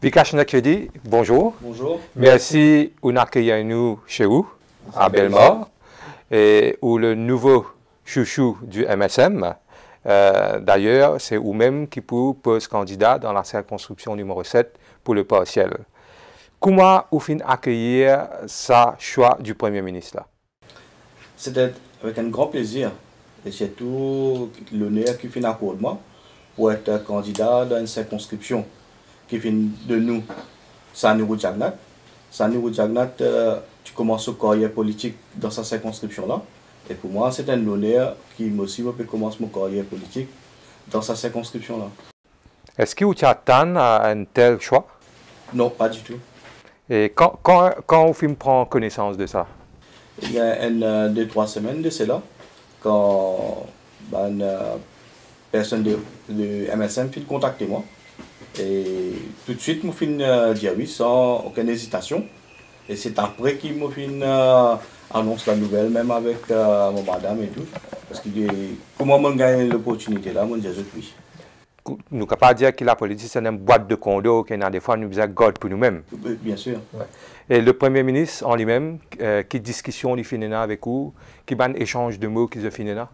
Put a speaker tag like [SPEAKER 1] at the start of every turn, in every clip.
[SPEAKER 1] Vikash Nakedi, bonjour.
[SPEAKER 2] Bonjour.
[SPEAKER 1] Merci d'accueillir nous chez vous, à Bellemare, et où le nouveau chouchou du MSM. D'ailleurs, c'est vous-même qui pose candidat dans la circonscription numéro 7 pour le partiel. Comment vous finissez accueillir ce choix du Premier ministre là?
[SPEAKER 2] C'était avec un grand plaisir et surtout l'honneur qui finit à de moi pour être candidat dans une circonscription qui finit de nous, Sanirou Jagnat. Sanirou Jagnat, tu commences une carrière politique dans sa circonscription-là. Et pour moi, c'est un honneur qui me peut commencer ma carrière politique dans sa circonscription-là.
[SPEAKER 1] Est-ce que vous attendez à un tel choix?
[SPEAKER 2] Non, pas du tout.
[SPEAKER 1] Et quand vous prenez connaissance de ça?
[SPEAKER 2] Il y a 2-3 semaines de cela, quand une personne de MSM fit contacter moi. Et tout de suite, je me dire oui sans aucune hésitation. Et c'est après qu'il me annonce la nouvelle, même avec mon madame et tout. Parce que comment on gagne l'opportunité là, je dis oui.
[SPEAKER 1] Nous ne pouvons pas dire que la politique c'est une boîte de condo, qu'on a des fois nous besoin de God pour nous-mêmes.
[SPEAKER 2] Bien sûr. Ouais.
[SPEAKER 1] Et le Premier ministre en lui-même, quelle discussion il finit avec vous, quel échange de mots qu'il finit là?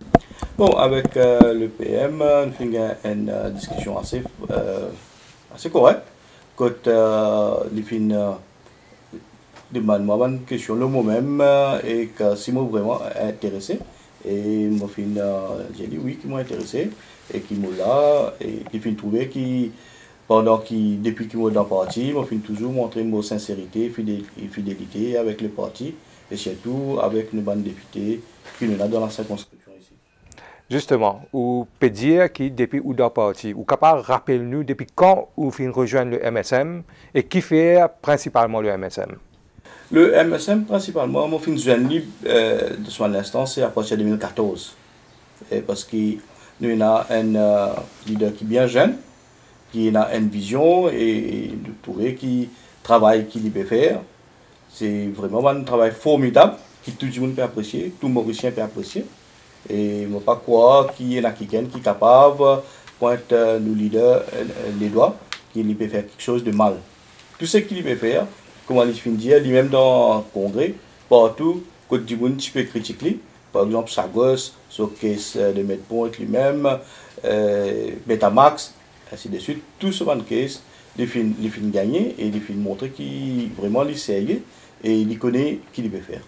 [SPEAKER 2] Bon, avec le PM, on fait une discussion assez correcte. Quand il finit demande-moi une question le moi-même et que si moi vraiment intéressé et moi j'ai dit oui qui m'a intéressé et qui m'a là et qui finit trouver qui depuis qu'il est dans le parti moi finit toujours montrer mon sincérité et fidélité avec le parti et surtout avec nos bandes députés qui nous a dans la circonscription ici.
[SPEAKER 1] Justement, vous pouvez dire que depuis ou dans le parti, vous capable de rappeler nous depuis quand vous finissez rejoindre le MSM et qui fait principalement le MSM?
[SPEAKER 2] Le MSM, principalement, mon fin de de son instance, c'est à partir de 2014. Et parce que nous avons un leader qui est bien jeune, qui a une vision et de trouver qui travaille qu'il peut faire. C'est vraiment un travail formidable que tout le monde peut apprécier, tout Mauricien peut apprécier. Et je ne sais pas quoi qui est quelqu'un qui est capable de pointer nos leaders les doigts, qu'il peut faire quelque chose de mal. Tout ce qu'il peut faire, comment il finit dire, lui-même dans le congrès, partout, quand du monde tu peux critiquer, par exemple Sagos, sur caisse de mettre point lui-même, Betamax, ainsi de suite, tout ce genre caisse, il finit gagner et il finit montrer qu'il vraiment il sérieux et il connaît ce qu'il peut faire.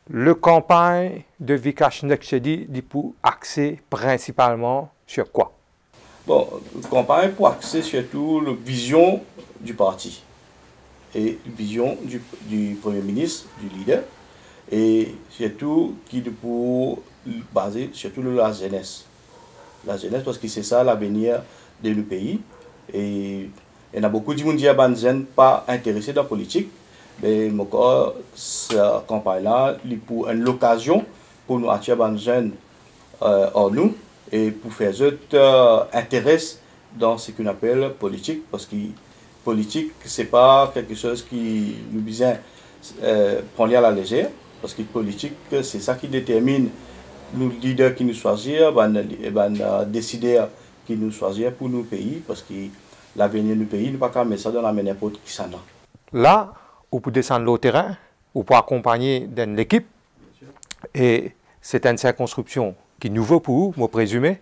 [SPEAKER 1] Le campagne de Vikash Nakedi dit pour axer principalement sur quoi?
[SPEAKER 2] Bon, campagne pour axer surtout la vision du parti et la vision du Premier ministre, du leader, et surtout qui est pour baser surtout la jeunesse. La jeunesse parce que c'est ça l'avenir de nos pays. Et il y a beaucoup de gens qui ne sont pas intéressés dans la politique. Mais cette campagne-là, c'est pour une occasion pour nous attirer les jeunes en nous et pour faire eux intéressent dans ce qu'on appelle politique. Parce que politique, ce n'est pas quelque chose qui nous besoin prendre à la légère. Parce que politique, c'est ça qui détermine nos leaders qui nous choisissent, les décideurs qui nous choisissent pour nos pays. Parce que l'avenir du pays, ne pas qu'à mettre ça dans la main n'importe qui s'en a.
[SPEAKER 1] Là, vous pouvez descendre au terrain, vous pouvez accompagner l'équipe. Et c'est une circonscription qui est nouvelle pour vous, je présume.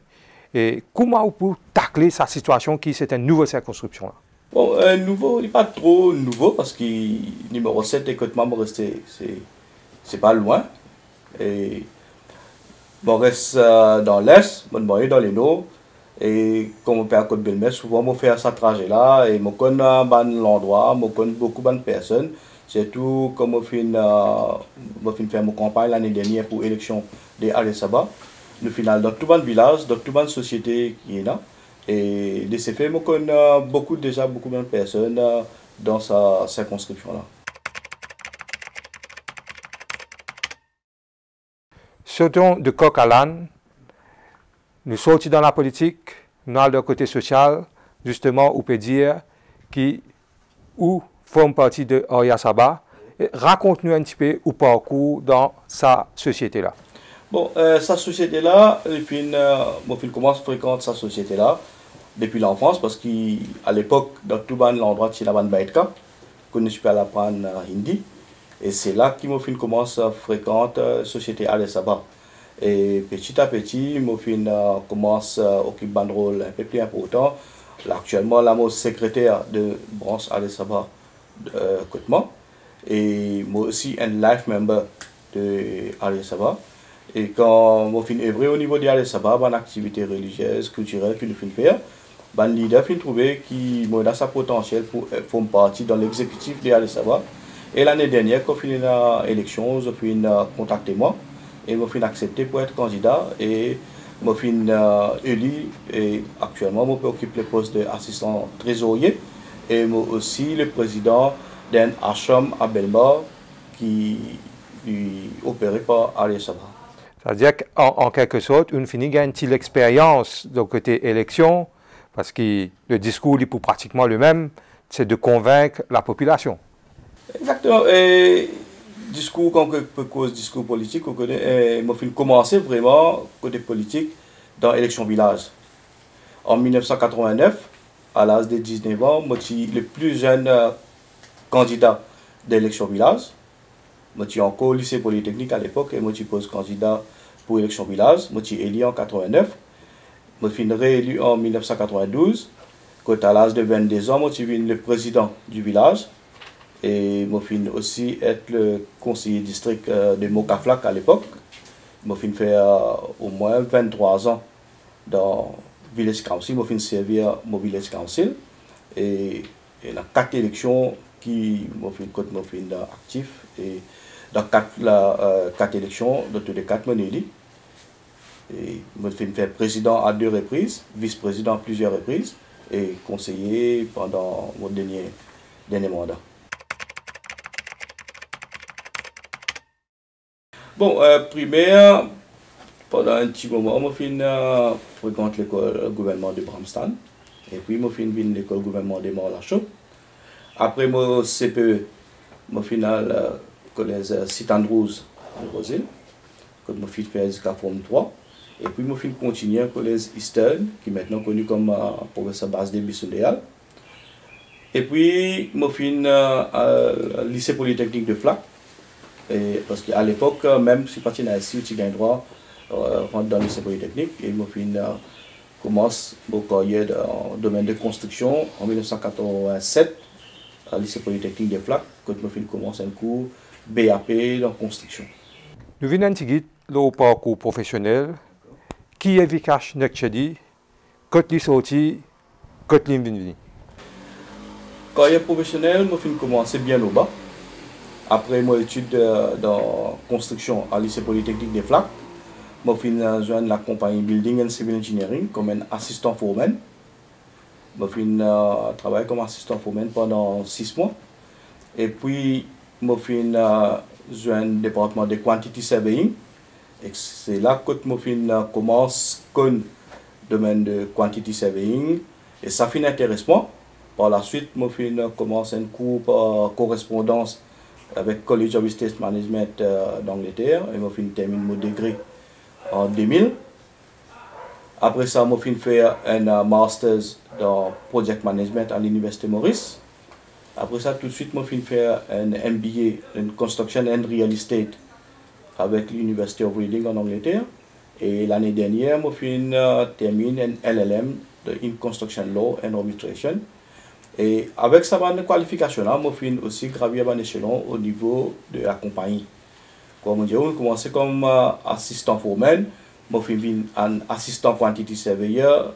[SPEAKER 1] Et comment vous pouvez tacler cette situation qui c'est une nouvelle circonscription là?
[SPEAKER 2] Bon, nouveau, il n'est pas trop nouveau parce que numéro 7 écoute-moi, c'est pas loin. Et bon, reste dans l'est, bon, dans les nord. Et comme on peut à Côte-Bellemare, souvent on fait ce trajet-là et je connais l'endroit, je connais beaucoup de personnes. Surtout comme on fait faire mon campagne l'année dernière pour l'élection de Alessaba. Le final, dans tout le village, dans toute la société qui est là. Et de ce fait, je connais beaucoup de personnes dans sa circonscription-là.
[SPEAKER 1] Sortons de coq à l'âne, nous sortons dans la politique, nous allons du côté social, justement, on peut dire qui ou forme partie de Oyasaba. Raconte-nous un petit peu au parcours dans sa société-là.
[SPEAKER 2] Bon, sa société-là, je commence à fréquenter sa société-là depuis l'enfance, parce qu'à l'époque, dans tout l'endroit de la Baïtka, qu'on je peux apprendre hindi. Et c'est là que je commence à fréquenter la société Al-Sabah. Et petit à petit, je commence à occuper un rôle un peu plus important. Là, actuellement, là, je suis secrétaire de branche Al-Sabah Côte-Mont. Et moi aussi un life member de Al-Sabah. Et quand je suis œuvré au niveau de Al-Sabah, une activité religieuse, culturelle que nous faisons faire, le leader a trouvé qu'il a sa potentiel pour faire partie dans l'exécutif de Al-Sabah. Et l'année dernière, quand il y a l'élection, je suis contacté moi et je suis accepté pour être candidat et je suis élu et actuellement je peux occuper le poste d'assistant trésorier et moi aussi le président d'un ashram à Belmar qui est opéré par Al-Sabah.
[SPEAKER 1] C'est-à-dire qu'en quelque sorte, une finit gagne-t-il l'expérience de côté élection, parce que le discours est pour pratiquement le même, c'est de convaincre la population.
[SPEAKER 2] Exactement. Et discours, quand on cause discours politique, on connaît, moi, j'ai commencé vraiment côté politique dans l'élection village. En 1989, à l'âge de 19 ans, moi, je suis le plus jeune candidat d'élection village. Moi, je suis encore au lycée polytechnique à l'époque et moi, je suis candidat pour l'élection village. Moi, je suis élu en 89. Moi, je suis réélu en 1992. Quand à l'âge de 22 ans, moi, je suis le président du village. Et je suis aussi être le conseiller district de Mokaflak à l'époque. Je suis fait au moins 23 ans dans le Village Council. Je suis servir au Village Council. Et il y a 4 élections qui je suis actif. Et dans 4 élections, dans tous les 4, je suis élu. Et je suis fait président à 2 reprises, vice-président à plusieurs reprises et conseiller pendant mon dernier mandat. Bon, primaire, pendant un petit moment, je fréquente l'école gouvernement de Bramstan. Et puis, je suis l'école gouvernement de Morlacho. Après mon CPE, je suis le collège Saint-Andrews de Rosine, que je suis fait jusqu'à Forme 3. Et puis, je suis continué au collège Eastern, qui est maintenant connu comme professeur Basdé Bissondéal. Et puis, je suis au lycée polytechnique de Flac. Et parce qu'à l'époque, même si tu es ici, tu as droit rentrer dans le lycée polytechnique. Et je commence mon carrière dans le domaine de construction en 1987 à lycée polytechnique de Flac, quand je commence un cours BAP dans la construction.
[SPEAKER 1] Nous venons de le parcours professionnel. Qui est Vikash Nekchedi? Quand il est sorti, quand il est venu?
[SPEAKER 2] Carrière professionnelle, je commence bien au bas. Après mon étude dans la construction à lycée polytechnique de Flac, je suis joindre la compagnie Building and Civil Engineering comme un assistant foreman. Je suis travaillé comme assistant foreman pendant 6 mois. Et puis, je suis joindre le département de Quantity Surveying. Et c'est là que je commence comme domaine de Quantity Surveying. Et ça fait intéressant. Par la suite, je commence un cours par correspondance avec College of Estate Management d'Angleterre et je termine mon degré en 2000. Après ça, je fais un master's dans Project Management à l'Université Maurice. Après ça, tout de suite, je fais un MBA en Construction and Real Estate avec l'University of Reading en Angleterre. Et l'année dernière, je termine un LLM in Construction Law and Arbitration. Et avec sa qualification, je suis aussi gravi à l'échelon au niveau de la compagnie. Comme on dit, on commence comme assistant foreman, je suis un assistant quantity surveyor,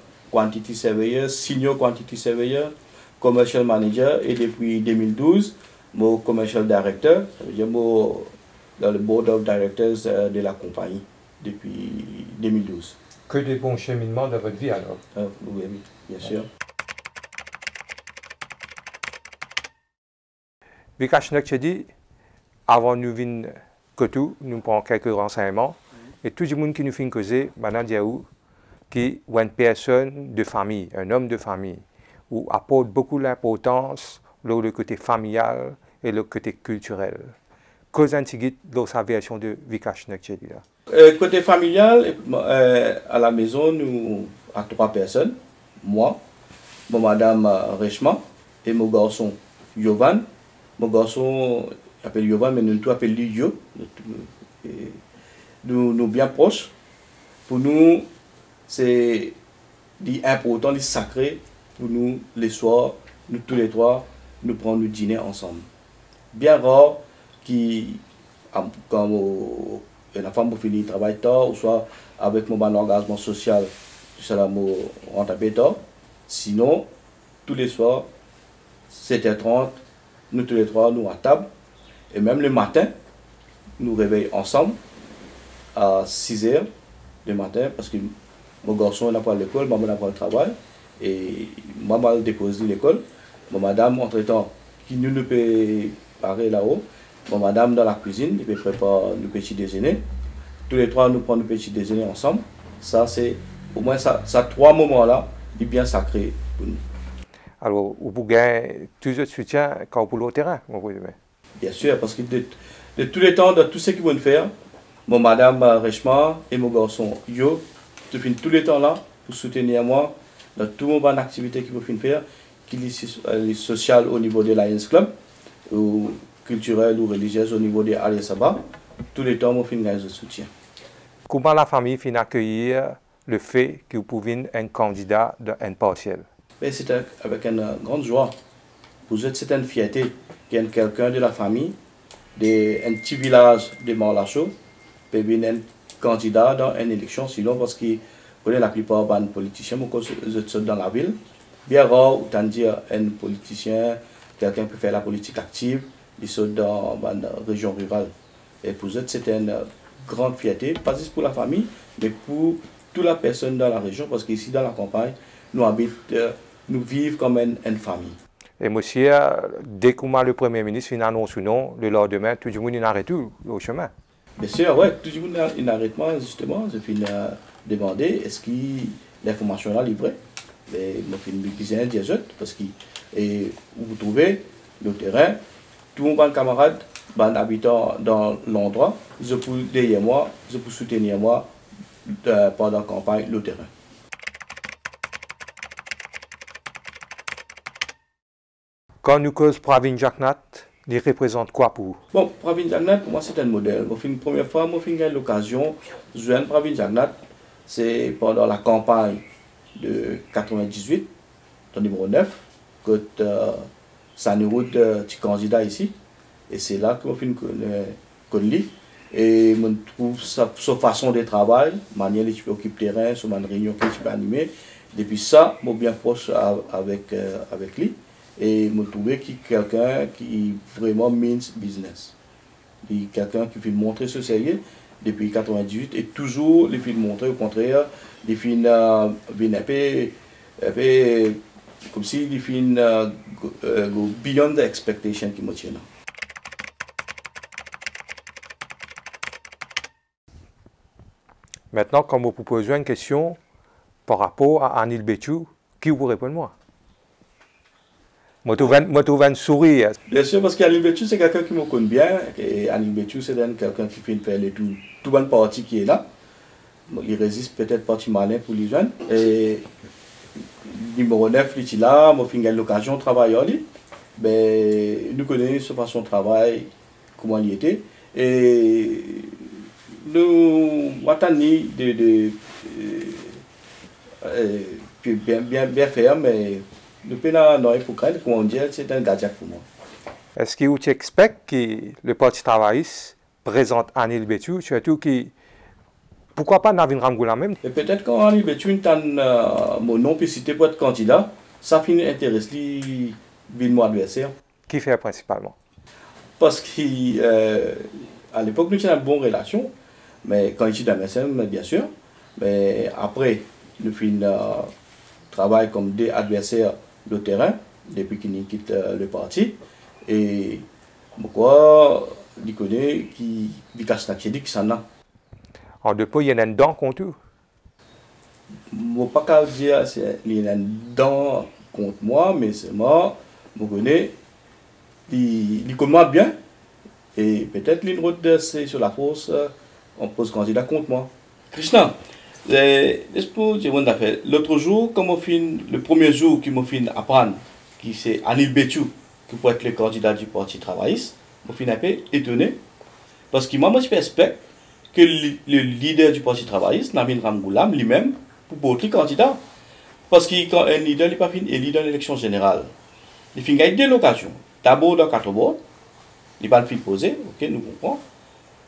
[SPEAKER 2] senior quantity surveyor, commercial manager et depuis 2012, je suis commercial director, ça veut dire dans le board of directors de la compagnie depuis 2012.
[SPEAKER 1] Que des bons cheminements dans votre vie alors?
[SPEAKER 2] Oui, bien sûr.
[SPEAKER 1] Vikash Nekchedi, avant nous venir que tout, nous prenons quelques renseignements. Et tout le monde qui nous fait causer, maintenant Diaou, qui est une personne de famille, un homme de famille, où apporte beaucoup d'importance le côté familial et le côté culturel. Qu'est-ce que sa version de Vikash Nekchedi?
[SPEAKER 2] Côté familial, à la maison, nous avons 3 personnes. Moi, mon madame Rechma et mon garçon Yovan. Mon garçon appelle Yovan, mais nous tous appelons lui Yo. Nous bien proches. Pour nous, c'est important, c'est sacré pour nous les soirs, nous tous les trois, nous prendre le dîner ensemble. Bien rare quand la femme finit le travail tard, ou soit avec mon engagement social, ça rentre un peu tard. Sinon, tous les soirs, 7h30, nous tous les trois, nous à table. Et même le matin, nous réveillons ensemble à 6h du matin, parce que mon garçon n'a pas l'école, maman n'a pas le travail. Et maman a déposé l'école. Mon madame, entre-temps, qui nous peut parer là-haut. Mon madame dans la cuisine, il peut préparer le petit déjeuner. Tous les trois, nous prenons le petit déjeuner ensemble. Ça, c'est au moins ça 3 moments-là, est bien sacré pour nous.
[SPEAKER 1] Alors, vous gagnez toujours de soutien quand vous au terrain, mon président?
[SPEAKER 2] Bien sûr, parce que de tous les temps, de tout ce qu'ils vont faire, mon madame Rechma et mon garçon Yo, tous les temps là, pour soutenir moi dans tout mon bonne activité qu'ils vont faire, qu'il est social au niveau de Lions Club, ou culturel ou religieuse au niveau de Alias Saba, tous les temps, mon fin de soutien.
[SPEAKER 1] Comment la famille finit accueillir le fait que vous pouvez être un candidat d'un partiel?
[SPEAKER 2] C'est avec une grande joie. Vous êtes c'est une fierté qu'il y ait quelqu'un de la famille, d'un petit village de Morlacho, peut venir un candidat dans une élection, sinon parce que la plupart des politiciens, vous êtes dans la ville. Bien rare, autant dire un politicien, quelqu'un peut faire la politique active, ils sont dans la région rurale. Et pour eux, c'est une grande fierté, pas juste pour la famille, mais pour toute la personne dans la région, parce qu'ici dans la campagne, nous vivons comme une famille.
[SPEAKER 1] Et monsieur, dès que le Premier ministre annonce son nom, le lendemain, tout le monde arrête au chemin.
[SPEAKER 2] Bien sûr, oui, tout le monde arrête justement. Je finis demander est-ce que l'information est livrée. Mais je finis cuisiner des autres, parce que vous trouvez le terrain, tous mes camarades, mes habitants dans l'endroit, je peux derrière moi, je peux soutenir moi pendant la campagne, le terrain.
[SPEAKER 1] Quand nous causons Pravin Jagnnath, il représente quoi pour vous?
[SPEAKER 2] Bon, Pravin Jagnnath, pour moi, c'est un modèle. Une première fois, j'ai eu l'occasion de jouer Pravin Jagnnath, c'est pendant la campagne de 98, ton numéro 9, quand Sanirou est candidat ici. Et c'est là que je connais. Et je trouve sa façon de travail, la manière dont il occupe le terrain, sur une réunion qu'il peut animer. Depuis ça, je suis bien proche avec lui. Et je trouve qu'il est quelqu'un qui vraiment means business. Il est quelqu'un qui fait montrer ce sérieux depuis 1998 et toujours il fait montrer au contraire, il fait un peu comme si il fait beyond the expectation qui me tient là.
[SPEAKER 1] Maintenant, quand vous posez une question par rapport à Anil Béchou, qui vous répond moi? Moi, tu vas sourire.
[SPEAKER 2] Bien sûr, parce qu'Anil Béchou, c'est quelqu'un qui me connaît bien. Et Anil Béchou, c'est quelqu'un qui fait faire tout bonne partie qui est là. Il résiste peut-être partie malin pour les jeunes. Et numéro 9, il est là, il a l'occasion de travailler. Ben, nous connaissons sa façon de travail, comment il était. Et nous attendons bien faire, mais nous pouvons pour craindre, comme on dit, c'est un gardien pour moi.
[SPEAKER 1] Est-ce que vous expectez que le Parti travailliste présente Anil Béchou, surtout que pourquoi pas Navin Ramgoula même?
[SPEAKER 2] Et peut-être quand Anil Béchou a mon nom puis cité pour être candidat, ça finit intéresse mon adversaire.
[SPEAKER 1] Qui fait principalement?
[SPEAKER 2] Parce qu'à l'époque, nous avions une bonne relation, mais quand il était dans MSM, bien sûr. Mais après, nous faisons travail comme des adversaires de terrain depuis qu'il quitte le parti. Et pourquoi il connaît qui casse la crédit qui s'en a.
[SPEAKER 1] En deux points, il y en a une dent contre vous.
[SPEAKER 2] Je ne peux pas dire qu'il y a une dent contre moi, mais c'est moi, je connais, il connaît bien. Et peut-être l'une route c'est sur la force, on pose candidat contre moi. Krishna, L'autre jour, le premier jour qu'il m'a fait apprendre, qui c'est Anil Betchou, qui peut être le candidat du Parti travailliste, je suis un peu étonné. Parce que moi, je respecte que le leader du Parti travailliste, Navin Ramgoulam, lui-même, pour être candidat. Parce que quand un leader n'est pas élu dans l'élection générale, il fait gagner deux occasions. D'abord dans 4 votes, il n'est pas le posé, ok, nous comprenons.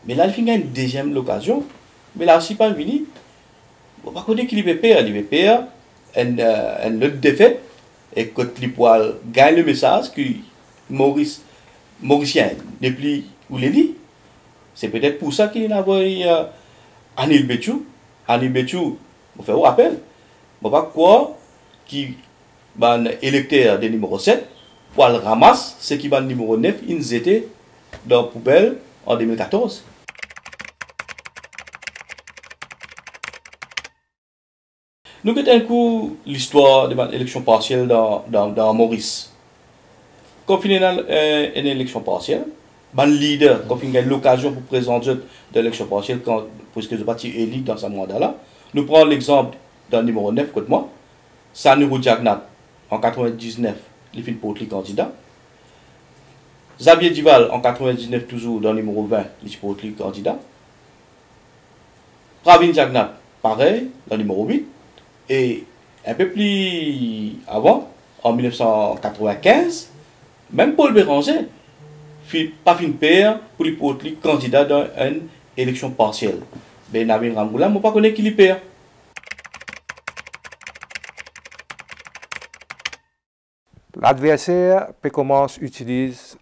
[SPEAKER 2] Mais là, il fait gagner une deuxième occasion. Mais là aussi, pas fini. On va connaître qu'il va perdre une autre défaite. Et quand il pourra gagner le message que Mauricien n'est plus où il est. C'est peut-être pour ça qu'il a envoyé Anil Betchou. Anil Betchou, on fait un rappel. On va croire qu'il va électeur de numéro 7 pour le ramasse ce qui va le numéro 9, ils étaient dans la poubelle en 2014. Nous mettons un coup l'histoire de l'élection partielle dans Maurice. Quand on a une élection partielle, le leader, quand on a l'occasion pour présenter de l'élection partielle, puisque le parti est élu dans ce mandat-là, nous prenons l'exemple d'un numéro 9, contre moi, Sanuru Jagnat, en 1999, il fait pour le candidat. Xavier Dival, en 1999, toujours dans le numéro 20, il fait pour le candidat. Pravin Jagnat, pareil, dans le numéro 8. Et un peu plus avant, en 1995, même Paul Béranger pas fin père pour le candidat dans une élection partielle. Mais Navin Ramgoulam, on ne connaît pas qui le perd.
[SPEAKER 1] L'adversaire peut commencer à utiliser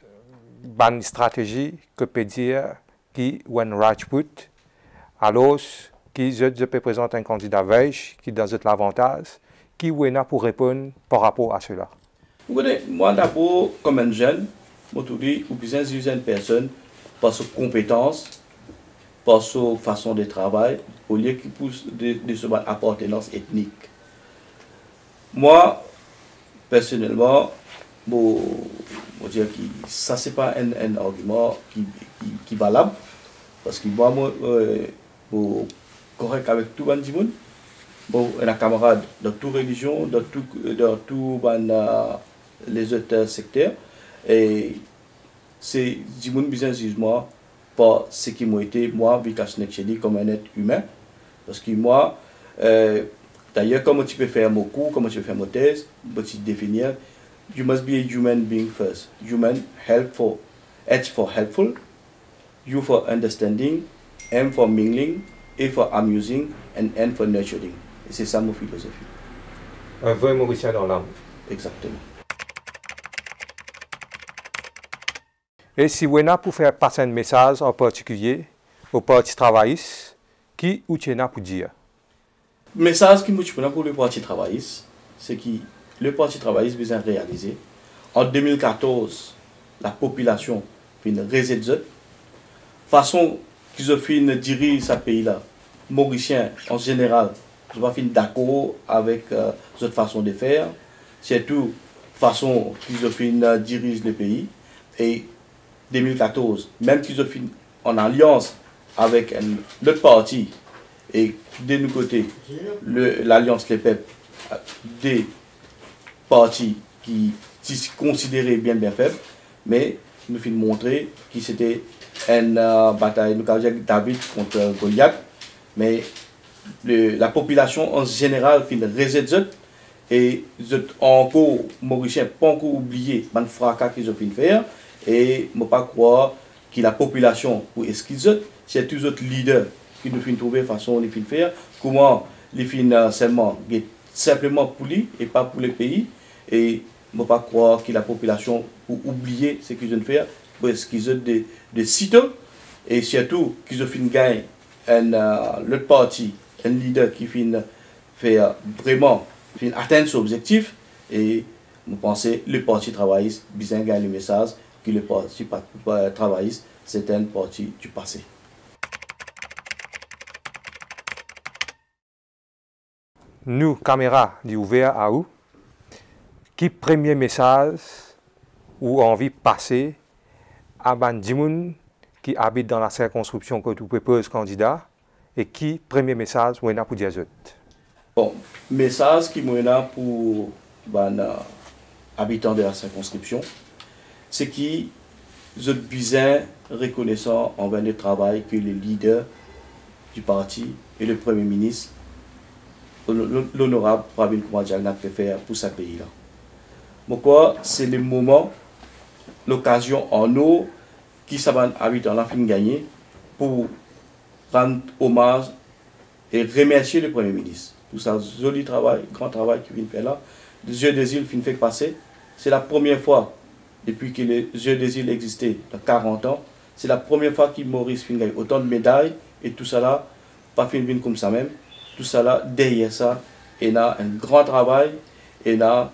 [SPEAKER 1] une stratégie que peut dire qui Wen Rajput, alors qui je peux présenter un candidat veille qui donne l'avantage, qui est pour répondre par rapport à cela.
[SPEAKER 2] Moi d'abord, comme un jeune, je dis ou besoin d'une personne par ses compétences, par sa façon de travail, au lieu qu'il pousse de son appartenance ethnique. Moi, personnellement, je dire que ça c'est pas un argument qui est valable, parce que moi, correct avec tout le monde, un camarade dans toute religion, dans tout les autres secteurs, et c'est du monde besoin de jugement par ce qui m'a été, moi, Vikas Nekchedi, comme un être humain, parce que moi, d'ailleurs, comment tu peux faire mon cours, comment tu peux faire mon thèse, tu peux définir, you must be a human being first. Human, helpful, H for helpful, U for understanding, M for mingling, A for amusing, and N for nurturing. Et c'est ça ma philosophie.
[SPEAKER 1] Un vrai Mauricien dans l'âme.
[SPEAKER 2] Exactement.
[SPEAKER 1] Et si vous avez pour faire passer un message en particulier au Parti travailliste, qui ou tu as pour dire?
[SPEAKER 2] Le message que je pour le Parti travailliste, c'est que le Parti travailliste besoin réaliser. En 2014, la population fait une réserve. Façon qu'ils ont fait diriger ce pays-là, Mauricien en général, je ne suis pas d'accord avec cette façon de faire. C'est tout façon qu'ils ont fait diriger le pays. Et 2014, même qu'ils ont fait en alliance avec l'autre parti, et de nos côtés, l'alliance Les Peuples, des partis qui sont considérés bien faibles, mais nous avons montré que c'était une bataille, nous avons dit David contre Goliath, mais la population en général fait une réserve et encore Mauricien pas encore oublié le fracas qu'ils ont fait faire et je ne peux pas croire que la population ou est-ce qu'ils ont c'est tous les autres leaders qui nous font trouver façon de faire comment les fins seulement simplement pour lui et pas pour le pays et je ne peux pas croire que la population ou oublier ce qu'ils ont fait parce qu'ils ont des sites et surtout qu'ils ont fait gagner l'autre parti un leader qui fait vraiment atteindre son objectif et je pense que le parti travailliste besoin gagner le message que le parti travailliste c'est un parti du passé.
[SPEAKER 1] Nous, caméra, ouvert à vous, qui premier message ou envie de passer à Bandimoun qui habite dans la circonscription que tu proposes candidat et qui premier message vous a pour dire autres?
[SPEAKER 2] Bon, message qui m'a pour les habitants de la circonscription, c'est qu'ils sont bien reconnaissants envers le travail que les leaders du parti et le Premier ministre, l'honorable Pravin Kumar Jagannath, peut faire pour ce pays-là. Pourquoi c'est le moment, l'occasion en eau qui s'abat habitants la fin gagner pour rendre hommage et remercier le Premier ministre pour sa joli travail, grand travail qu'il vient de faire là. Les Jeux des îles fin fait passer. C'est la première fois depuis que les Jeux des îles existaient, il y a 40 ans. C'est la première fois que Maurice fin gagne autant de médailles et tout ça là, pas fin comme ça même. Tout ça là, derrière ça, il y a un grand travail, il y a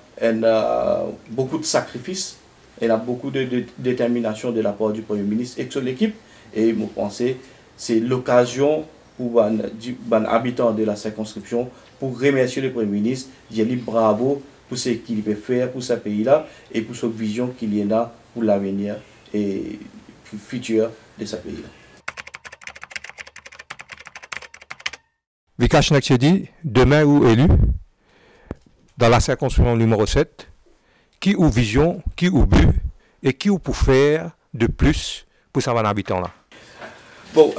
[SPEAKER 2] beaucoup de sacrifices, il y a beaucoup de détermination de la part du Premier ministre et de son équipe. Et je pense que c'est l'occasion pour les habitants de la circonscription pour remercier le Premier ministre, dire bravo pour ce qu'il peut faire pour ce pays-là et pour sa vision qu'il y a pour l'avenir et le futur de ce pays-là.
[SPEAKER 1] Vikash Nekchedi, demain ou élu, dans la circonscription numéro 7, qui ou vision, qui ou but, et qui ou pour faire de plus pour ces habitants-là?
[SPEAKER 2] Bon,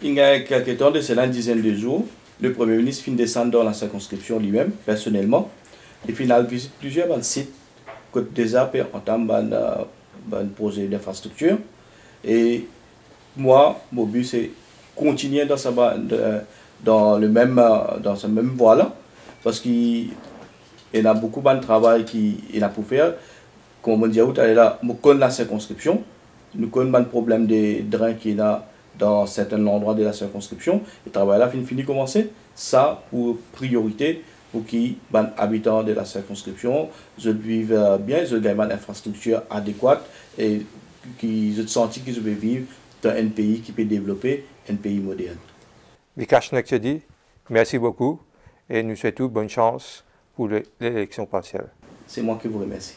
[SPEAKER 2] il y a quelques temps, c'est là une dizaine de jours, le Premier ministre finit de descendre dans la circonscription lui-même, personnellement, et puis il visite plusieurs sites que déjà entame un projet d'infrastructure. Et moi, mon but, c'est continuer dans sa même voie-là, parce qu'il y a beaucoup de travail qu'il a pour faire. Comme on dit, nous connaissons la circonscription, nous connaissons le problème des drains qu'il y a dans certains endroits de la circonscription. Le travail-là finit de commencer. Ça, pour priorité, pour que les habitants de la circonscription vivent bien, ils aient une infrastructure adéquate et qu'ils aient senti qu'ils peuvent vivre dans un pays qui peut développer, un pays moderne.
[SPEAKER 1] Vikash Nekchedi, merci beaucoup et nous souhaitons bonne chance pour l'élection partielle.
[SPEAKER 2] C'est moi qui vous remercie.